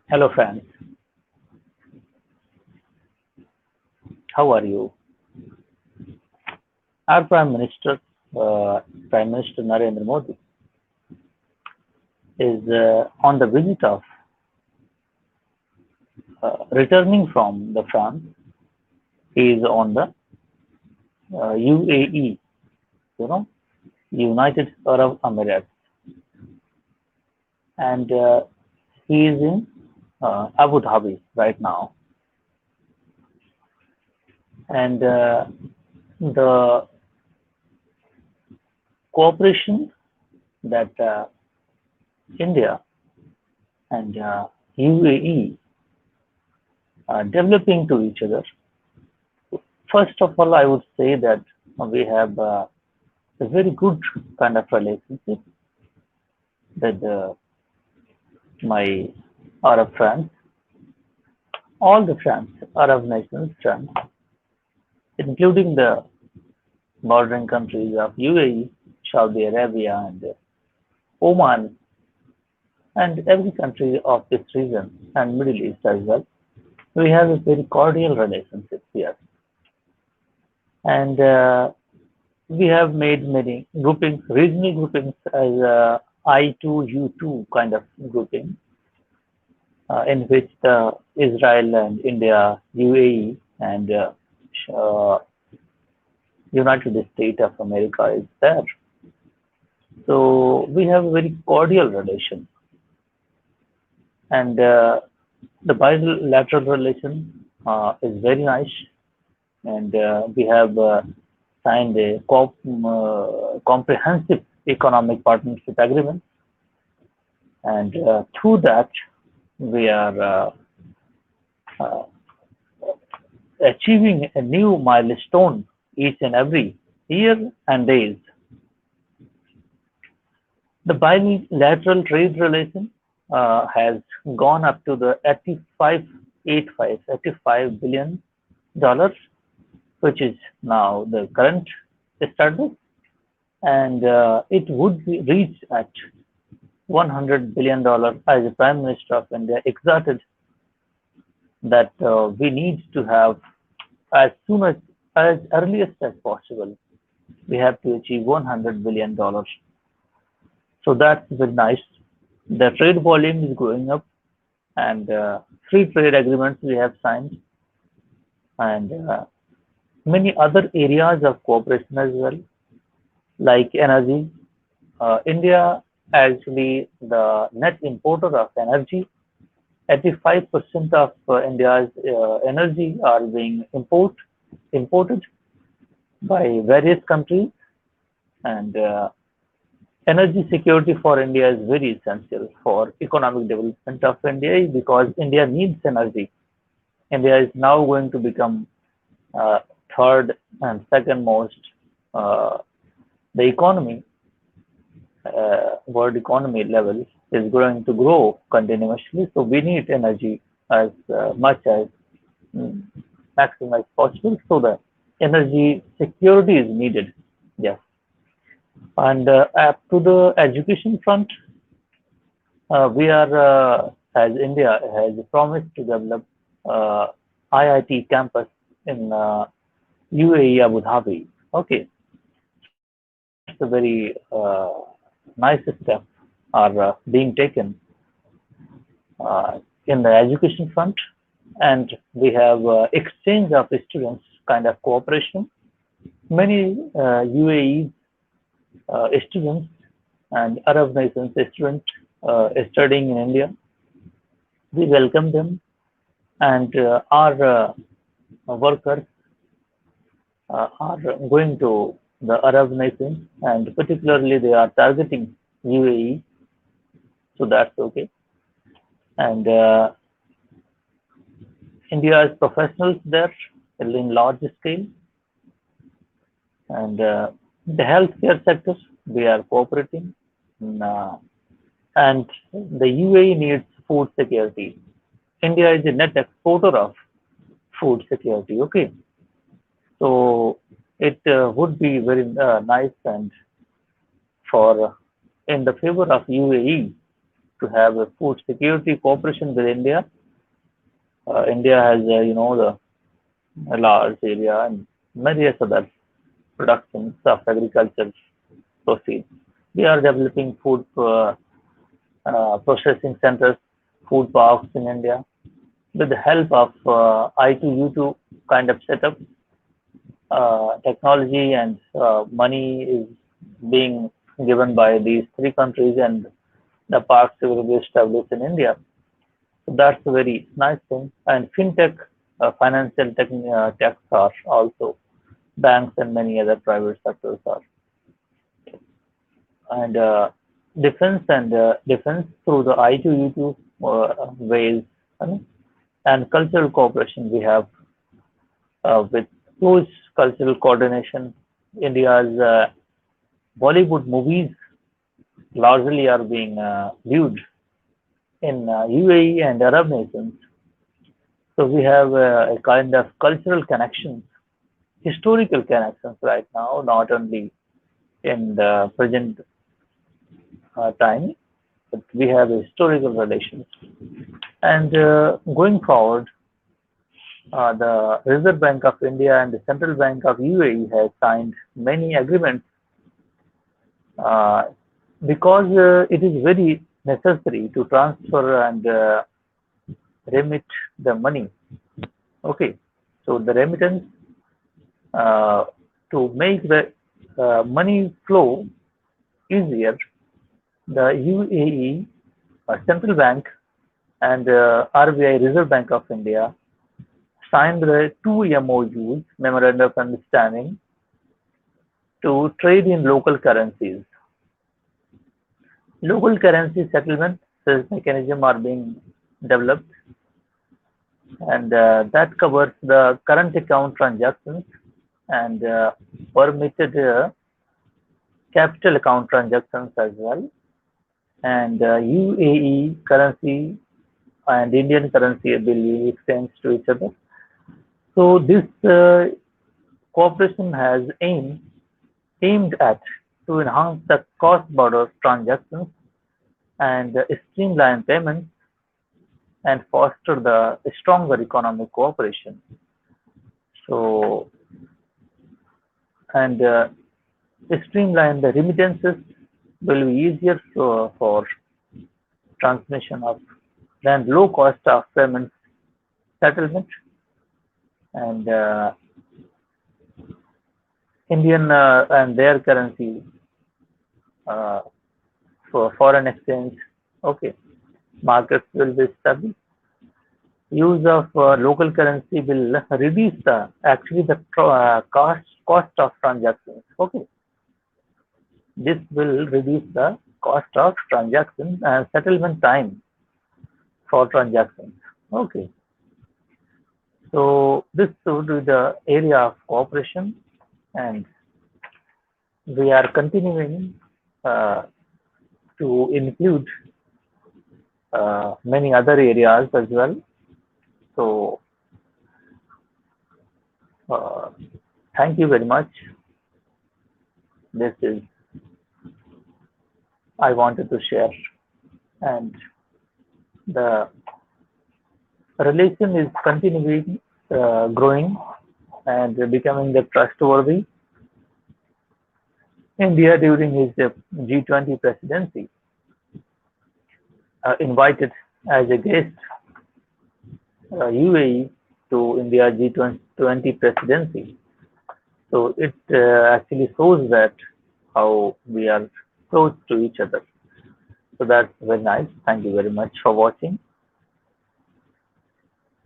Hello, friends. How are you? Our uh, Prime Minister Narendra Modi, is on the visit of returning from the France. He is on the UAE, you know, United Arab Emirates, and he is in Abu Dhabi right now. And the cooperation that India and UAE are developing to each other. First of all, I would say that we have a very good kind of relationship with my Arab friends, all the friends, Arab nations friends, including the bordering countries of UAE, Saudi Arabia, and Oman, and every country of this region and Middle East as well. We have a very cordial relationship here, and we have made many groupings, regional groupings as I2U2 kind of grouping, in which the Israel and India, UAE, and uh, United States of America is there. So we have a very cordial relation, and the bilateral relation is very nice, and we have signed a comprehensive economic partnership agreement, and through that we are uh, achieving a new milestone each and every year and days. The bilateral trade relation has gone up to the 85 billion dollars, which is now the current status, and it would be reached at $100 billion as the Prime Minister of India exerted that we need to have as soon as earliest as possible. We have to achieve $100 billion. So that's very nice. The trade volume is going up, and free trade agreements we have signed, and many other areas of cooperation as well, like energy. India actually the net importer of energy. 85% of India's energy are being imported by various countries, and energy security for India is very essential for economic development of India because India needs energy. India is now going to become uh, third and second most uh, the economy world economy level is going to grow continuously. So we need energy as much as mm, maximum as possible. So the energy security is needed. Yes. And up to the education front, we are, as India has promised to develop uh, IIT campus in UAE Abu Dhabi. Okay, so that's a very nice step are being taken in the education front, and we have exchange of students kind of cooperation. Many UAE students and Arab nations students studying in India, we welcome them, and our workers are going to the Arab nations, and particularly they are targeting UAE, so that's okay. And India's professionals there in large scale, and the healthcare sector we are cooperating, mm, and the UAE needs food security. India is a net exporter of food security. Okay, so it would be very nice and for in the favor of UAE to have a food security cooperation with India. India has, the large area and various other productions of agriculture proceeds. We are developing food processing centers, food parks in India with the help of I2U2 kind of setup. Technology and money is being given by these three countries, and the parks will be established in India. So that's a very nice thing. And fintech, financial techs are also banks and many other private sectors are. And defense through the I2U2 ways, and cultural cooperation we have with close cultural coordination. India's Bollywood movies largely are being viewed in UAE and Arab nations. So we have a kind of cultural connections, historical connections right now, not only in the present time, but we have historical relations. And going forward, the Reserve Bank of India and the Central Bank of UAE have signed many agreements because it is very necessary to transfer and remit the money. Okay, so the remittance to make the money flow easier, the UAE Central Bank and RBI Reserve Bank of India signed the two MOUs, Memorandum of Understanding, to trade in local currencies. Local currency settlement mechanism are being developed, and that covers the current account transactions and permitted capital account transactions as well. And UAE currency and Indian currency will be exchanged to each other. So this cooperation has aimed at to enhance the cross-border transactions and streamline payments and foster the stronger economic cooperation. So, and streamline the remittances will be easier for transmission of than low cost of payment settlement, and Indian and their currency for foreign exchange. Okay, markets will be stable. Use of local currency will reduce the cost of transactions. Okay, this will reduce the cost of transaction and settlement time for transactions. Okay, so this would be the area of cooperation, and we are continuing to include many other areas as well. So thank you very much. This is I wanted to share, and the relation is continuing growing and becoming the trustworthy. India during his G20 presidency invited as a guest UAE to India G20 presidency. So it actually shows that how we are close to each other. So that's very nice. Thank you very much for watching.